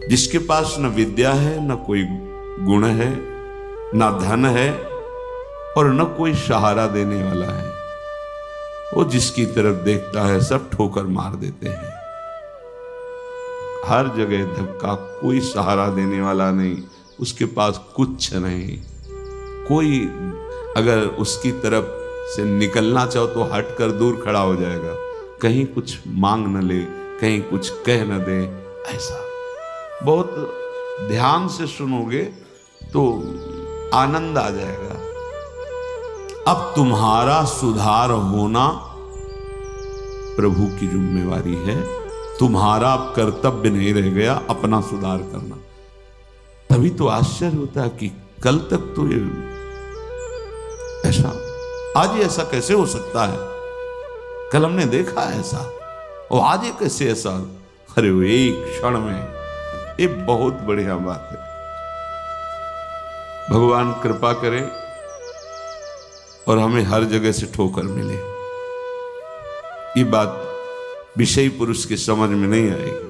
जिसके पास न विद्या है, न कोई गुण है, न धन है और न कोई सहारा देने वाला है, वो जिसकी तरफ देखता है सब ठोकर मार देते हैं। हर जगह धक्का, कोई सहारा देने वाला नहीं, उसके पास कुछ नहीं। कोई अगर उसकी तरफ से निकलना चाहो तो हटकर दूर खड़ा हो जाएगा, कहीं कुछ मांग न ले, कहीं कुछ कह न दे। ऐसा बहुत ध्यान से सुनोगे तो आनंद आ जाएगा। अब तुम्हारा सुधार होना प्रभु की जिम्मेवारी है, तुम्हारा अब कर्तव्य नहीं रह गया अपना सुधार करना। तभी तो आश्चर्य होता है कि कल तक तो ये ऐसा, आज ये ऐसा कैसे हो सकता है, कल हमने देखा ऐसा और आज ये कैसे ऐसा। अरे वो एक क्षण में, ये बहुत बढ़िया बात है। भगवान कृपा करे और हमें हर जगह से ठोकर मिले। ये बात विषयी पुरुष की समझ में नहीं आएगी।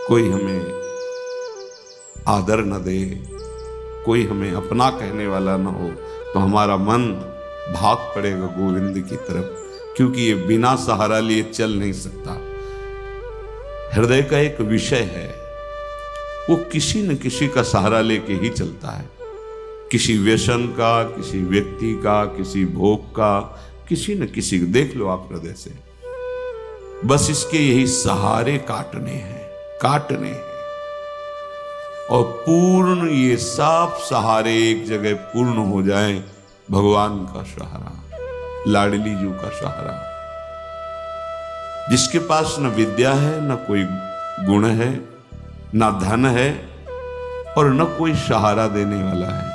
कोई हमें आदर न दे, कोई हमें अपना कहने वाला न हो, तो हमारा मन भाग पड़ेगा गोविंद की तरफ, क्योंकि ये बिना सहारा लिए चल नहीं सकता। हृदय का एक विषय है, वो किसी न किसी का सहारा लेके ही चलता है। किसी व्यसन का, किसी व्यक्ति का, किसी भोग का, किसी न किसी को देख लो आप हृदय से। बस इसके यही सहारे काटने हैं, काटने हैं। और पूर्ण ये सब सहारे एक जगह पूर्ण हो जाए, भगवान का सहारा, लाडली जी का सहारा। जिसके पास न विद्या है, न कोई गुण है, न धन है और न कोई सहारा देने वाला है,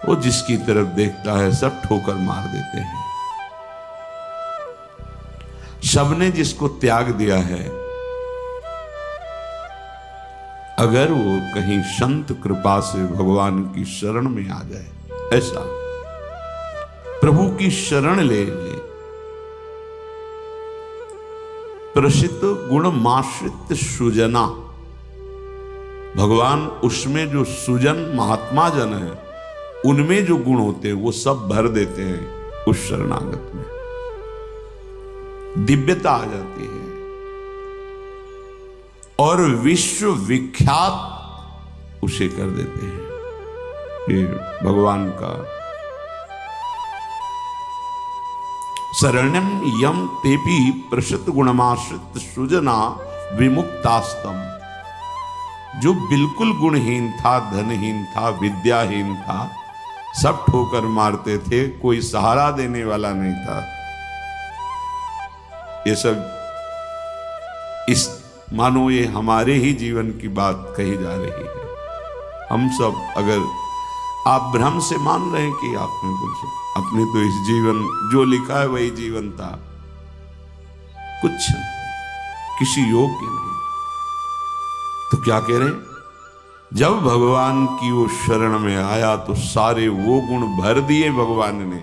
वो जिसकी तरफ देखता है सब ठोकर मार देते हैं। सबने जिसको त्याग दिया है, अगर वो कहीं संत कृपा से भगवान की शरण में आ जाए, ऐसा प्रभु की शरण ले ले, प्रसिद्ध गुण माश्रित सुजना, भगवान उसमें जो सुजन महात्मा जन है, उनमें जो गुण होते हैं वो सब भर देते हैं उस शरणागत में। दिव्यता आ जाती है और विश्व विख्यात उसे कर देते हैं। ये भगवान का शरण्यम यम तेपि प्रसिद्ध गुणमाश्रित सुजना विमुक्तास्तम। जो बिल्कुल गुणहीन था, धनहीन था, विद्याहीन था, सब ठोकर मारते थे, कोई सहारा देने वाला नहीं था। ये सब इस मानो ये हमारे ही जीवन की बात कही जा रही है। हम सब अगर आप भ्रम से मान रहे हैं कि आपने कुछ, अपने तो इस जीवन जो लिखा है वही जीवन था, कुछ किसी योग्य नहीं, तो क्या कह रहे हैं? जब भगवान की वो शरण में आया तो सारे वो गुण भर दिए भगवान ने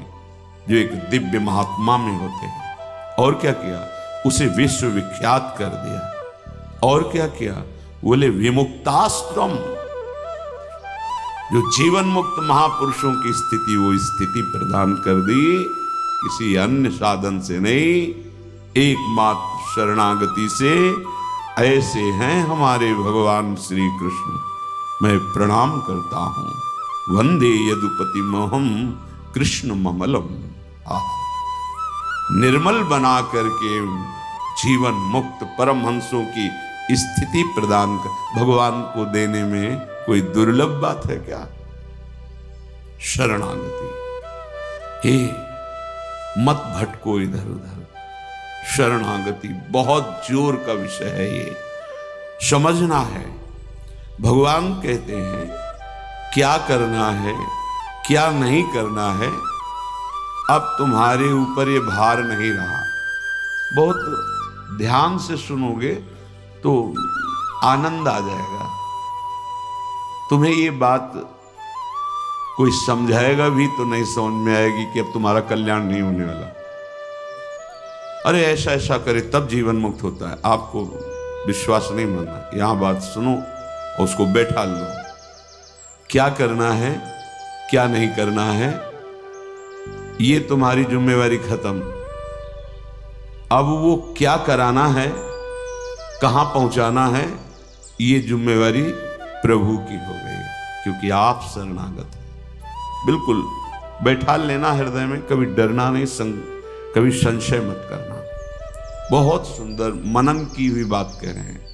जो एक दिव्य महात्मा में होते हैं। और क्या किया? उसे विश्व विख्यात कर दिया। और क्या किया? बोले विमुक्तास्तम, जो जीवन मुक्त महापुरुषों की स्थिति, वो स्थिति प्रदान कर दी, किसी अन्य साधन से नहीं, एकमात्र शरणागति से। ऐसे हैं हमारे भगवान श्री कृष्ण। मैं प्रणाम करता हूं। वंदे यदुपति मोहम कृष्ण ममलम। निर्मल बना करके जीवन मुक्त परमहंसों की स्थिति प्रदान कर भगवान को देने में कोई दुर्लभ बात है क्या? शरणागति। हे मत भटको इधर उधर। शरणागति बहुत जोर का विषय है, ये समझना है। भगवान कहते हैं क्या करना है, क्या नहीं करना है, अब तुम्हारे ऊपर ये भार नहीं रहा। बहुत ध्यान से सुनोगे तो आनंद आ जाएगा। तुम्हें ये बात कोई समझाएगा भी तो नहीं समझ में आएगी कि अब तुम्हारा कल्याण नहीं होने वाला। अरे ऐसा ऐसा करे तब जीवन मुक्त होता है। आपको विश्वास नहीं मानना, यहां बात सुनो और उसको बैठा लो। क्या करना है क्या नहीं करना है ये तुम्हारी जिम्मेवारी खत्म। अब वो क्या कराना है, कहां पहुंचाना है, ये जिम्मेवारी प्रभु की हो गई, क्योंकि आप शरणागत हैं। बिल्कुल बैठा लेना हृदय में, कभी डरना नहीं, कभी संशय मत करना। बहुत सुंदर मनन की हुई बात कह रहे हैं।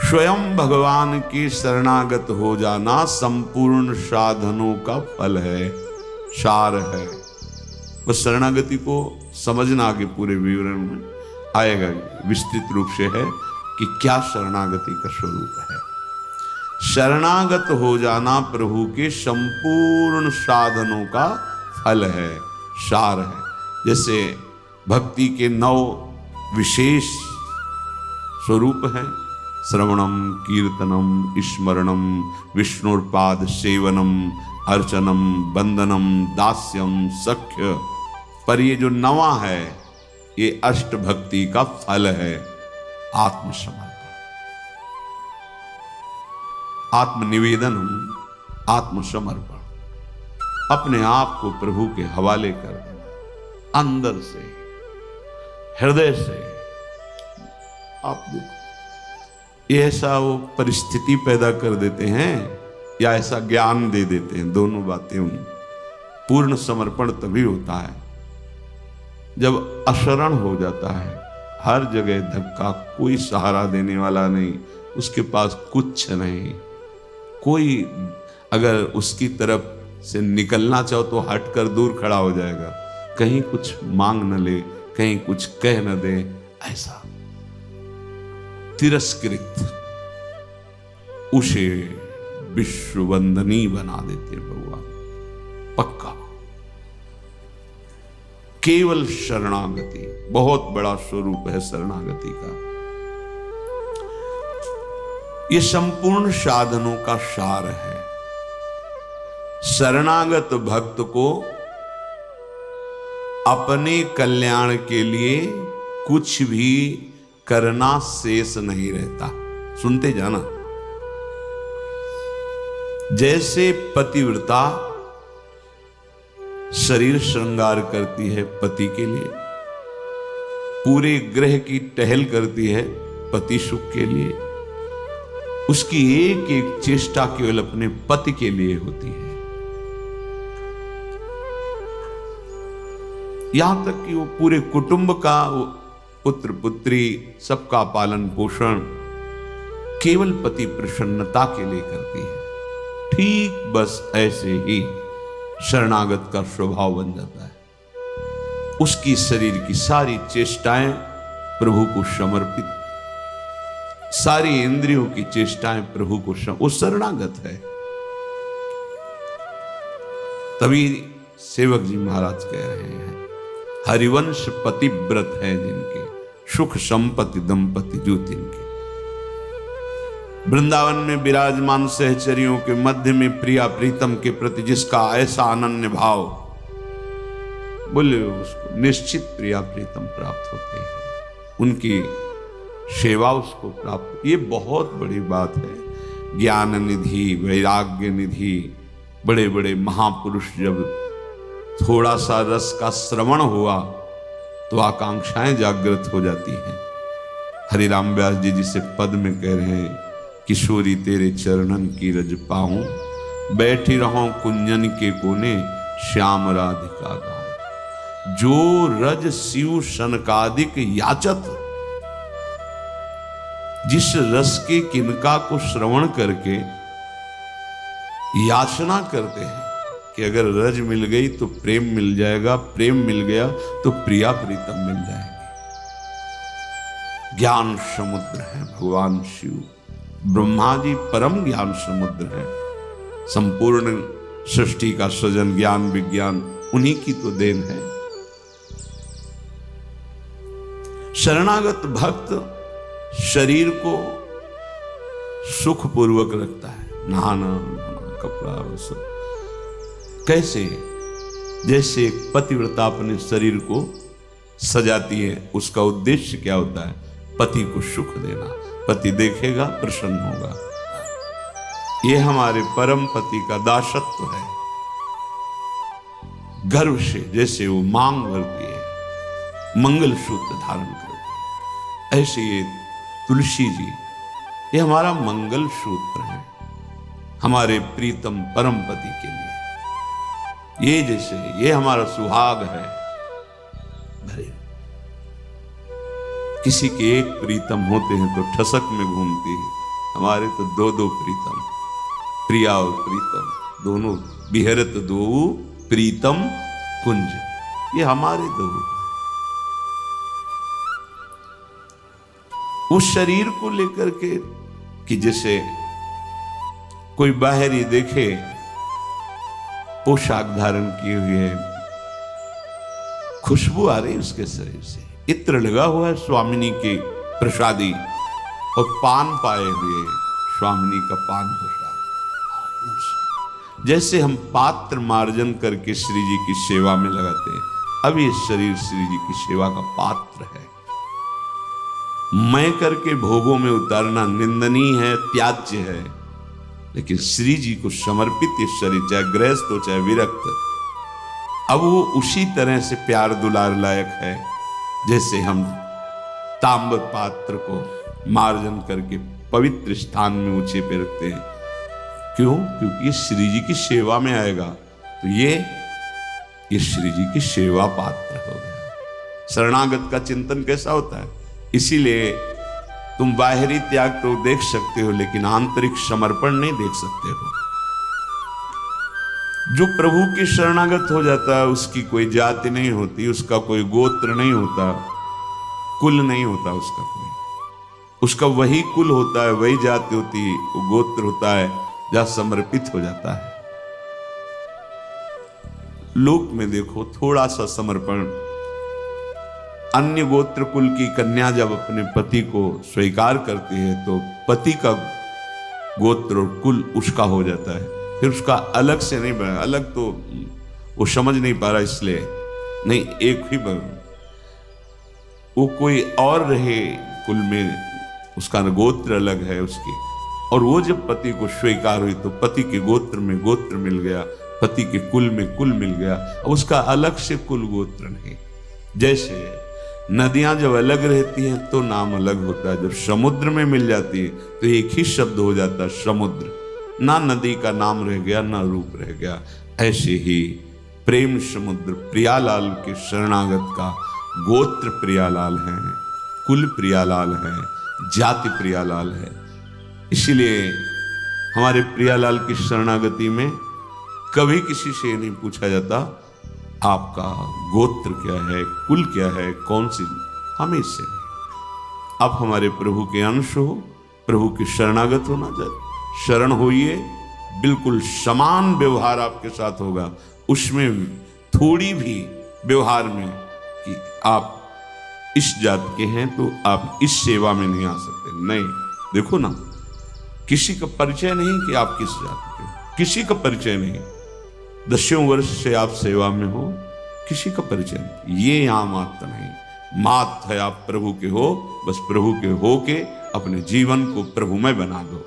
स्वयं भगवान की शरणागत हो जाना संपूर्ण साधनों का फल है, सार है। बस शरणागति को समझना, आगे पूरे विवरण में आएगा, विस्तृत रूप से है कि क्या शरणागति का स्वरूप है। शरणागत हो जाना प्रभु के संपूर्ण साधनों का फल है, सार है। जैसे भक्ति के 9 विशेष स्वरूप हैं, श्रवणम, कीर्तनम, स्मरणम, विष्णुपाद सेवनम, अर्चनम, वंदनम, दास्यम, सख्य। पर ये जो 9वां है ये अष्ट भक्ति का फल है, आत्मसमर्पण, आत्मनिवेदन, आत्मसमर्पण, अपने आप को प्रभु के हवाले कर देना, अंदर से, हृदय से। आप देखो ये ऐसा वो परिस्थिति पैदा कर देते हैं या ऐसा ज्ञान दे देते हैं, दोनों बातें। पूर्ण समर्पण तभी होता है जब अशरण हो जाता है, हर जगह धक्का, कोई सहारा देने वाला नहीं, उसके पास कुछ नहीं, कोई अगर उसकी तरफ से निकलना चाहो तो हटकर दूर खड़ा हो जाएगा, कहीं कुछ मांग न ले, कहीं कुछ कह न दे, ऐसा तिरस्कृत, उसे विश्ववंदनी बना देते भगवान। पक्का केवल शरणागति बहुत बड़ा स्वरूप है शरणागति का। ये संपूर्ण साधनों का सार है। शरणागत भक्त को अपने कल्याण के लिए कुछ भी करना शेष नहीं रहता। सुनते जाना, जैसे पतिव्रता शरीर श्रृंगार करती है पति के लिए, पूरे ग्रह की टहल करती है पति सुख के लिए, उसकी एक एक चेष्टा केवल अपने पति के लिए होती है। यहां तक कि वो पूरे कुटुंब का, वो पुत्र पुत्री सबका पालन पोषण केवल पति प्रसन्नता के लिए करती है। ठीक बस ऐसे ही शरणागत का स्वभाव बन जाता है। उसकी शरीर की सारी चेष्टाएं प्रभु को समर्पित, सारी इंद्रियों की चेष्टाएं प्रभु को वो शरणागत है। तभी सेवक जी महाराज कह रहे हैं, हरिवंश पतिव्रत है जिनके, सुख संपत्ति दंपति जो तिनके। वृंदावन में विराजमान सहचरियों के मध्य में प्रिया प्रीतम के प्रति जिसका ऐसा अनन्य भाव, बोले उसको निश्चित प्रिया प्रीतम प्राप्त होते हैं, उनकी सेवा उसको प्राप्त। ये बहुत बड़ी बात है। ज्ञान निधि, वैराग्य निधि, बड़े बड़े महापुरुष जब थोड़ा सा रस का श्रवण हुआ तो आकांक्षाएं जागृत हो जाती हैं। हरिराम व्यास जी जिसे पद में कह रहे हैं, किशोरी तेरे चरणन की रज पाऊं, बैठी रहूं कुंजन के कोने, श्याम राधिका गाऊं। जो रज शिव सनकादिक याचत, जिस रस के किनका को श्रवण करके याचना करते हैं कि अगर रज मिल गई तो प्रेम मिल जाएगा, प्रेम मिल गया तो प्रिया प्रीतम मिल जाएगी। ज्ञान समुद्र है भगवान शिव, ब्रह्मा जी परम ज्ञान समुद्र है। संपूर्ण सृष्टि का सृजन, ज्ञान विज्ञान उन्हीं की तो देन है। शरणागत भक्त शरीर को सुखपूर्वक रखता है, नहाना, कपड़ा, सब कैसे, जैसे एक पतिव्रता अपने शरीर को सजाती है। उसका उद्देश्य क्या होता है? पति को सुख देना। पति देखेगा, प्रसन्न होगा। ये हमारे परम पति का दासत्व है। गर्व से जैसे वो मांग भरती है, मंगल सूत्र धारण करती है, ऐसे ये तुलसी जी, ये हमारा मंगल सूत्र है हमारे प्रीतम परम पति के लिए। ये जैसे ये हमारा सुहाग है। भले किसी के एक प्रीतम होते हैं तो ठसक में घूमती है, हमारे तो दो दो प्रीतम, प्रिया और प्रीतम दोनों, बिहरत दो प्रीतम कुंज, ये हमारे दो। उस शरीर को लेकर के कि जैसे कोई बाहरी देखे पोशाक धारण किए हुए, खुशबू आ रही उसके शरीर से, इत्र लगा हुआ है स्वामिनी के प्रसादी, और पान पाए हुए स्वामिनी का पान प्रसाद। जैसे हम पात्र मार्जन करके श्री जी की सेवा में लगाते हैं, अब ये शरीर श्री जी की सेवा का पात्र है। मैं करके भोगों में उतारना निंदनीय है, त्याज्य है, लेकिन श्री जी को समर्पित ये शरीर, चाहे गृहस्थ हो चाहे विरक्त, अब वो उसी तरह से प्यार दुलार लायक है जैसे हम ताम्र पात्र को मार्जन करके पवित्र स्थान में ऊंचे पे रखते हैं। क्यों? क्योंकि ये श्री जी की सेवा में आएगा, तो ये श्री जी की सेवा पात्र हो गया। शरणागत का चिंतन कैसा होता है? इसीलिए तुम बाहरी त्याग तो देख सकते हो, लेकिन आंतरिक समर्पण नहीं देख सकते हो। जो प्रभु के शरणागत हो जाता है, उसकी कोई जाति नहीं होती, उसका कोई गोत्र नहीं होता, कुल नहीं होता उसका कोई, उसका वही कुल होता है, वही जाति होती है, वो गोत्र होता है जहां समर्पित हो जाता है। लोक में देखो थोड़ा सा समर्पण, अन्य गोत्र कुल की कन्या जब अपने पति को स्वीकार करती है तो पति का गोत्र और कुल उसका हो जाता है, फिर उसका अलग से नहीं बना। अलग तो वो समझ नहीं पा रहा, इसलिए नहीं, एक ही वो कोई और रहे कुल में, उसका गोत्र अलग है उसकी, और वो जब पति को स्वीकार हुई तो पति के गोत्र में गोत्र मिल गया, पति के कुल में कुल मिल गया, उसका अलग से कुल गोत्र नहीं। जैसे नदियां जब अलग रहती हैं तो नाम अलग होता है, जब समुद्र में मिल जाती है तो एक ही शब्द हो जाता है समुद्र, ना नदी का नाम रह गया ना रूप रह गया। ऐसे ही प्रेम समुद्र प्रियालाल के शरणागत का गोत्र प्रियालाल है, कुल प्रियालाल है, जाति प्रियालाल है। इसीलिए हमारे प्रियालाल की शरणागति में कभी किसी से नहीं पूछा जाता आपका गोत्र क्या है, कुल क्या है, कौन सी, हमें इससे नहीं। आप हमारे प्रभु के अंश हो, प्रभु के शरणागत होना चाहिए, शरण होइए, बिल्कुल समान व्यवहार आपके साथ होगा। उसमें थोड़ी भी व्यवहार में कि आप इस जात के हैं तो आप इस सेवा में नहीं आ सकते, नहीं। देखो ना, किसी का परिचय नहीं कि आप किस जात के हो, किसी का परिचय नहीं। 10 वर्ष से आप सेवा में हो, किसी का परिचय नहीं। ये यहां मात्र नहीं, मात है आप प्रभु के हो, बस प्रभु के हो के अपने जीवन को प्रभुमय बना दो।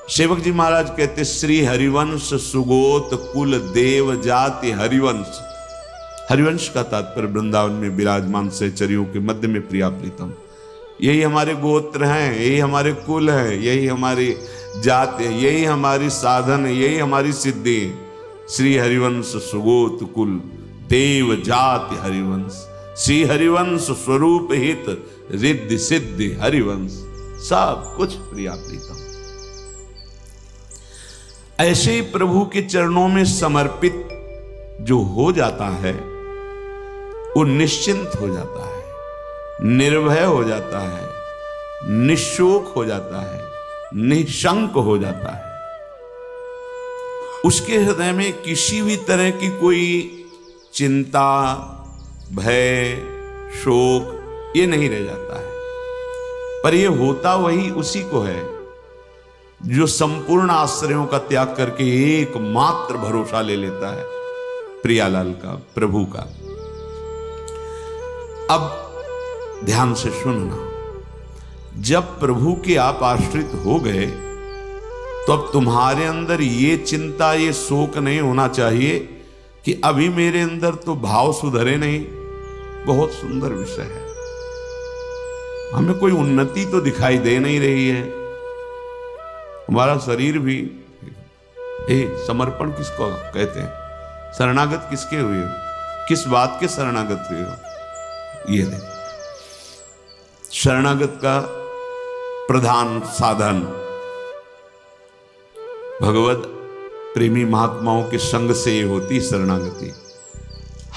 सेवक जी महाराज कहते, श्री हरिवंश सुगोत कुल देव जाति हरिवंश। हरिवंश का तात्पर्य वृंदावन में विराजमान सहचरियों के मध्य में प्रिया प्रीतम, यही हमारे गोत्र हैं, यही हमारे कुल है, यही हमारी जात है, यही हमारी साधन है, यही हमारी सिद्धि है। श्री हरिवंश सुगोत कुल देव जाति हरिवंश, श्री हरिवंश स्वरूप हित रिद्धि सिद्धि हरिवंश, सब कुछ प्रिया प्रीतम। ऐसे ही प्रभु के चरणों में समर्पित जो हो जाता है वो निश्चिंत हो जाता है, निर्भय हो जाता है, निशोक हो जाता है, निशंक हो जाता है। उसके हृदय में किसी भी तरह की कोई चिंता, भय, शोक ये नहीं रह जाता है। पर ये होता वही उसी को है जो संपूर्ण आश्रयों का त्याग करके एकमात्र भरोसा ले लेता है प्रियालाल का, प्रभु का। अब ध्यान से सुनना, जब प्रभु के आप आश्रित हो गए तो अब तुम्हारे अंदर ये चिंता, ये शोक नहीं होना चाहिए कि अभी मेरे अंदर तो भाव सुधरे नहीं। बहुत सुंदर विषय है, हमें कोई उन्नति तो दिखाई दे नहीं रही है। हमारा शरीर भी समर्पण किसको कहते हैं, शरणागत किसके हुए हो, किस बात के शरणागत हुए हो? ये देख, शरणागत का प्रधान साधन भगवत प्रेमी महात्माओं के संग से ये होती शरणागति।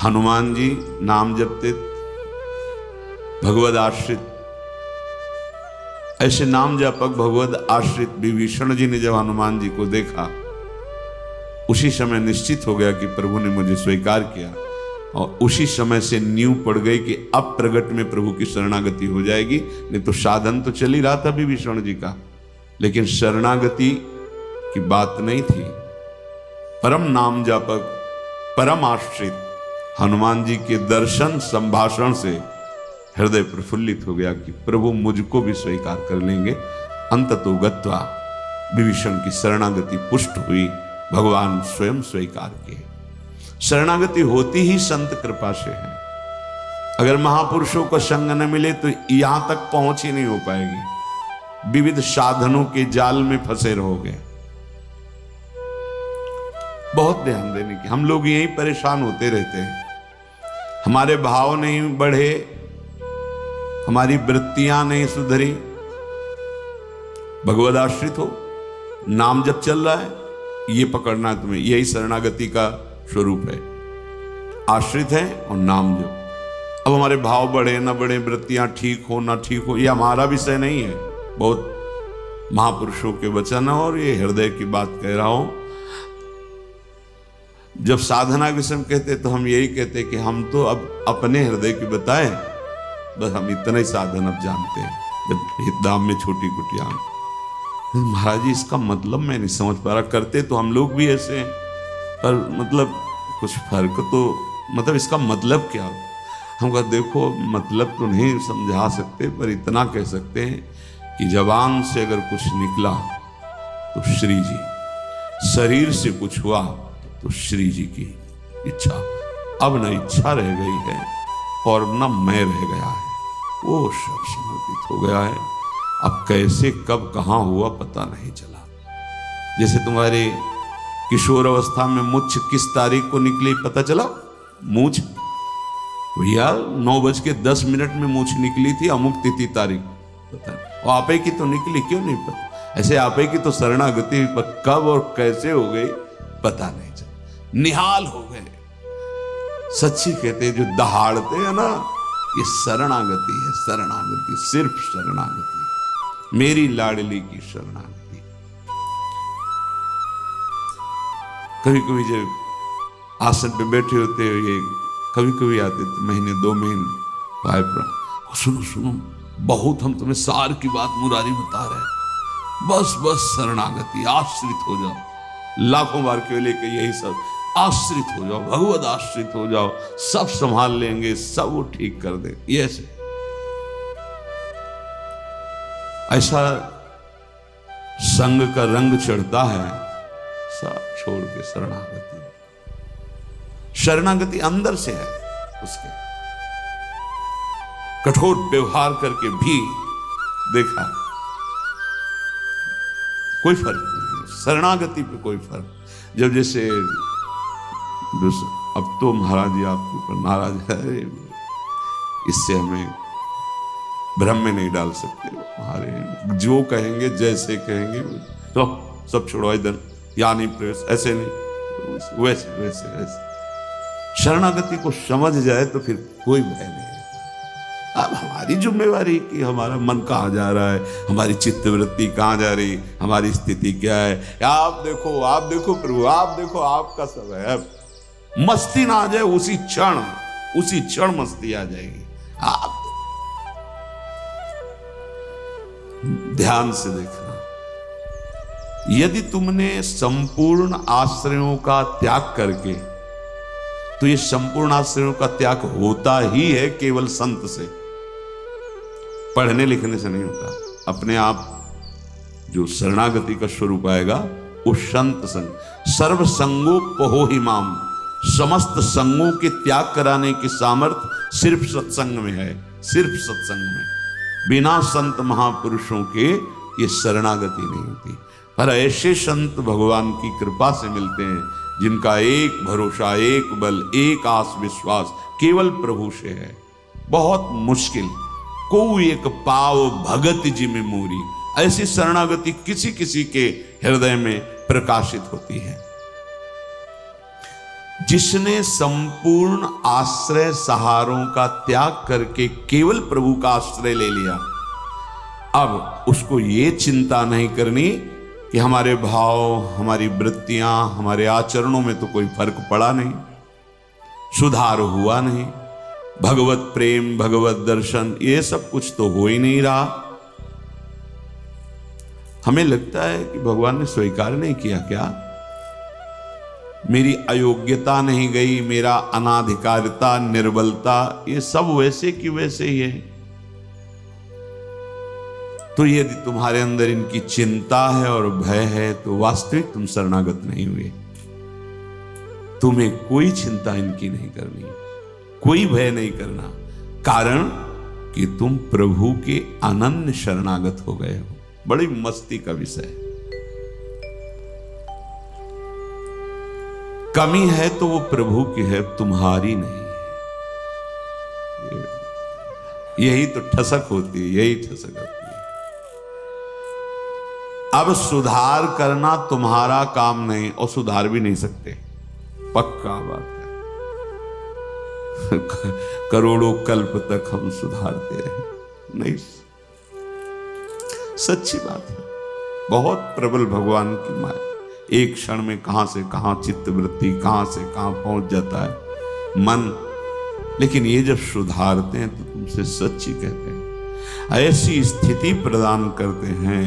हनुमान जी नाम जपते, भगवद आश्रित, ऐसे नाम जापक भगवद आश्रित विभीषण जी ने जब हनुमान जी को देखा, उसी समय निश्चित हो गया कि प्रभु ने मुझे स्वीकार किया, और उसी समय से नींव पड़ गई कि अब प्रगट में प्रभु की शरणागति हो जाएगी। नहीं तो साधन तो चल ही रहा था विभीषण जी का, लेकिन शरणागति की बात नहीं थी। परम नाम जापक, परम आश्रित हनुमान जी के दर्शन संभाषण से हृदय प्रफुल्लित हो गया कि प्रभु मुझको भी स्वीकार कर लेंगे। अंततो गत्वा विभीषण की शरणागति पुष्ट हुई, भगवान स्वयं स्वीकार किए। शरणागति होती ही संत कृपा से है। अगर महापुरुषों का संग न मिले तो यहां तक पहुंच ही नहीं हो पाएगी, विविध साधनों के जाल में फंसे रहोगे। बहुत ध्यान देने की, हम लोग यही परेशान होते रहते हैं, हमारे भाव नहीं बढ़े, हमारी वृत्तियां नहीं सुधरी। भगवद आश्रित हो, नाम जब चल रहा है ये पकड़ना है तुम्हें, यही शरणागति का स्वरूप है। आश्रित है और नाम जप। अब हमारे भाव बढ़े ना बढ़े, वृत्तियां ठीक हो ना ठीक हो, ये हमारा विषय नहीं है। बहुत महापुरुषों के वचन और ये हृदय की बात कह रहा हूं। जब साधना के समय कहते तो हम यही कहते कि हम तो अब अपने हृदय की बताएं, बस हम इतना ही साधन अब जानते हैं, जब दाम में छोटी कुटिया। महाराज जी इसका मतलब मैं नहीं समझ पा रहा, करते तो हम लोग भी ऐसे हैं, पर मतलब कुछ फर्क तो, मतलब इसका मतलब क्या? हम कहा देखो मतलब तो नहीं समझा सकते, पर इतना कह सकते हैं कि जबान से अगर कुछ निकला तो श्री जी, शरीर से कुछ हुआ तो श्री जी की इच्छा। अब न इच्छा रह गई है और न मैं रह गया है, वो सब समर्पित हो गया है। अब कैसे कब कहाँ हुआ पता नहीं चला। जैसे तुम्हारे किशोर अवस्था में मुझ किस तारीख को निकली पता चला? मूछ भैया 9:10 में मूछ निकली थी, अमुक तिथि तारीख पता नहीं। और आपे की तो निकली, क्यों नहीं पता? ऐसे आपे की तो शरणागति कब और कैसे हो गई पता नहीं चला, निहाल हो गए। सच्ची कहते जो दहाड़ते हैं ना, ये शरणागति है। शरणागति, सिर्फ शरणागति, मेरी लाडली की शरणागति। कभी कभी जब आसन पे बैठे होते ये कभी कभी आते थे, महीने 2 महीने भाई पर, सुनो सुनो बहुत हम तुम्हें सार की बात मुरारी बता रहे हैं, बस बस शरणागति, आश्रित हो जाओ। लाखों बार के लेके यही सब, आश्रित हो जाओ, भगवद आश्रित हो जाओ, सब संभाल लेंगे, सब वो ठीक कर दे। ये ऐसा संग का रंग चढ़ता है, सब छोड़ के शरणागति। शरणागति अंदर से है, उसके कठोर व्यवहार करके भी देखा कोई फर्क नहीं, शरणागति पे कोई फर्क। जब जैसे अब तो महाराज जी आपके ऊपर नाराज है, इससे हमें भ्रम में नहीं डाल सकते। हमारे जो कहेंगे जैसे कहेंगे तो सब छोड़ो इधर, या नहीं प्रेस, ऐसे नहीं, वैसे वैसे वैसे। शरणागति को समझ जाए तो फिर कोई भय नहीं रहता। अब हमारी जिम्मेवारी कि हमारा मन कहाँ जा रहा है, हमारी चित्तवृत्ति कहाँ जा रही, हमारी स्थिति क्या है। आप देखो प्रभु, आप देखो, आपका सब है। मस्ती ना आ जाए उसी क्षण मस्ती आ जाएगी। आप ध्यान से देखना, यदि तुमने संपूर्ण आश्रयों का त्याग करके, तो ये संपूर्ण आश्रयों का त्याग होता ही है केवल संत से। पढ़ने लिखने से नहीं होता। अपने आप जो शरणागति का स्वरूप आएगा वो संत संग, सर्व संगोपहो ही माम, समस्त संगों के त्याग कराने की सामर्थ्य सिर्फ सत्संग में है, सिर्फ सत्संग में। बिना संत महापुरुषों के ये शरणागति नहीं होती। पर ऐसे संत भगवान की कृपा से मिलते हैं जिनका एक भरोसा, एक बल, एक आस विश्वास केवल प्रभु से है। बहुत मुश्किल को एक पाव भगत जी में मोरी, ऐसी शरणागति किसी किसी के हृदय में प्रकाशित होती है। जिसने संपूर्ण आश्रय सहारों का त्याग करके केवल प्रभु का आश्रय ले लिया, अब उसको ये चिंता नहीं करनी कि हमारे भाव, हमारी वृत्तियां, हमारे आचरणों में तो कोई फर्क पड़ा नहीं, सुधार हुआ नहीं, भगवत प्रेम, भगवत दर्शन ये सब कुछ तो हो ही नहीं रहा। हमें लगता है कि भगवान ने स्वीकार नहीं किया क्या? मेरी अयोग्यता नहीं गई, मेरा अनाधिकारिता, निर्बलता, ये सब वैसे की वैसे ही है। तो यदि तुम्हारे अंदर इनकी चिंता है और भय है तो वास्तविक तुम शरणागत नहीं हुए। तुम्हें कोई चिंता इनकी नहीं करनी, कोई भय नहीं करना, कारण कि तुम प्रभु के अनन्य शरणागत हो गए हो। बड़ी मस्ती का विषय। कमी है तो वो प्रभु की है, तुम्हारी नहीं। यही तो ठसक होती है, यही ठसक होती है। अब सुधार करना तुम्हारा काम नहीं और सुधार भी नहीं सकते, पक्का बात है। करोड़ों कल्प तक हम सुधारते रहे, नहीं, सच्ची बात है। बहुत प्रबल भगवान की माया, एक क्षण में कहां से कहां चित्त वृत्ति, कहां से कहां पहुंच जाता है मन। लेकिन ये जब सुधारते हैं तो तुमसे सच्ची कहते हैं, ऐसी स्थिति प्रदान करते हैं,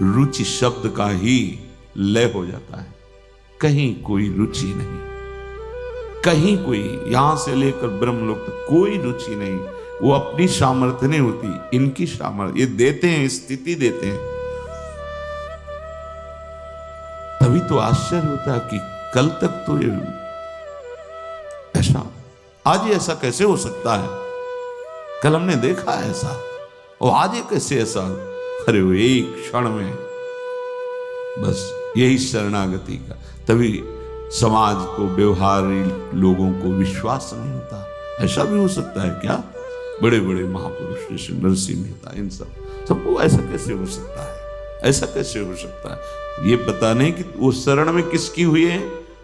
रुचि शब्द का ही लय हो जाता है। कहीं कोई रुचि नहीं, कहीं कोई, यहां से लेकर ब्रह्मलोक तक कोई रुचि नहीं। वो अपनी सामर्थ्य नहीं होती, इनकी सामर्थ्य। ये देते हैं, स्थिति देते हैं। तभी तो आश्चर्य होता है कि कल तक तो ये ऐसा, आज ये ऐसा कैसे हो सकता है? कल हमने देखा ऐसा, और आज ये कैसे ऐसा? अरे वो एक क्षण में, बस यही शरणागति का। तभी समाज को, व्यवहारी लोगों को विश्वास नहीं होता। ऐसा भी हो सकता है क्या? बड़े बड़े महापुरुष जैसे नरसिंह मेहता, इन सबको ऐसा कैसे हो सकता है? ऐसा कैसे हो सकता है? ये पता नहीं कि वो शरण में किसकी हुई है।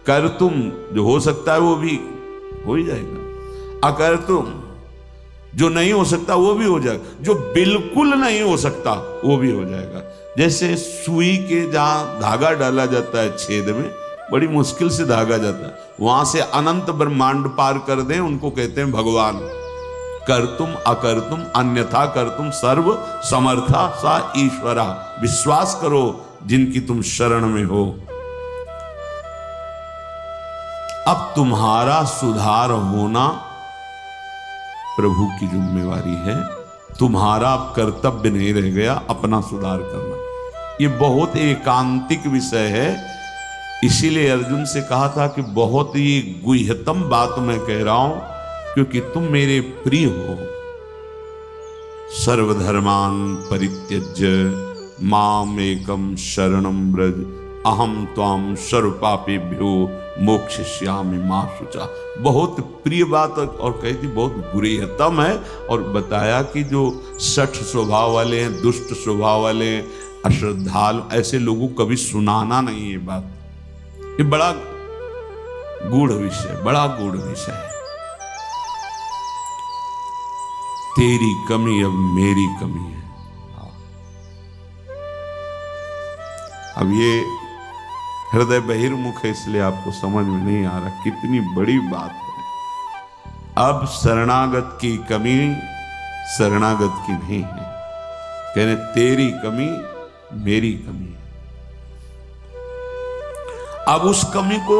कर तुम, जो हो सकता है वो भी हो ही जाएगा। अकर तुम, जो नहीं हो सकता वो भी हो जाएगा। जो बिल्कुल नहीं हो सकता वो भी हो जाएगा। जैसे सुई के जहां धागा डाला जाता है छेद में, बड़ी मुश्किल से धागा जाता है, वहां से अनंत ब्रह्मांड पार कर दें, उनको कहते हैं भगवान। कर्तुम अकर्तुम अन्यथा कर्तुम सर्व समर्था सा ईश्वरा। विश्वास करो जिनकी तुम शरण में हो। अब तुम्हारा सुधार होना प्रभु की जिम्मेवारी है। तुम्हारा अब कर्तव्य नहीं रह गया अपना सुधार करना। ये बहुत एकांतिक विषय है। इसीलिए अर्जुन से कहा था कि बहुत ही गुह्यतम बात मैं कह रहा हूं, क्योंकि तुम मेरे प्रिय हो। सर्वधर्मान परित्यज्य माम एकम शरणम व्रज अहम त्वाम सर्व पापेभ्यो मोक्षयिष्यामि मा शुचा। बहुत प्रिय बात, और कहती बहुत गुह्यतम है। और बताया कि जो सठ स्वभाव वाले हैं, दुष्ट स्वभाव वाले हैं, अश्रद्धालु, ऐसे लोगों को कभी सुनाना नहीं ये बात। ये बड़ा गूढ़ विषय, बड़ा गूढ़ विषय है। तेरी कमी अब मेरी कमी है। अब ये हृदय बहिर्मुख है, इसलिए आपको समझ में नहीं आ रहा कितनी बड़ी बात है। अब शरणागत की कमी शरणागत की नहीं है, कहने तेरी कमी मेरी कमी है। अब उस कमी को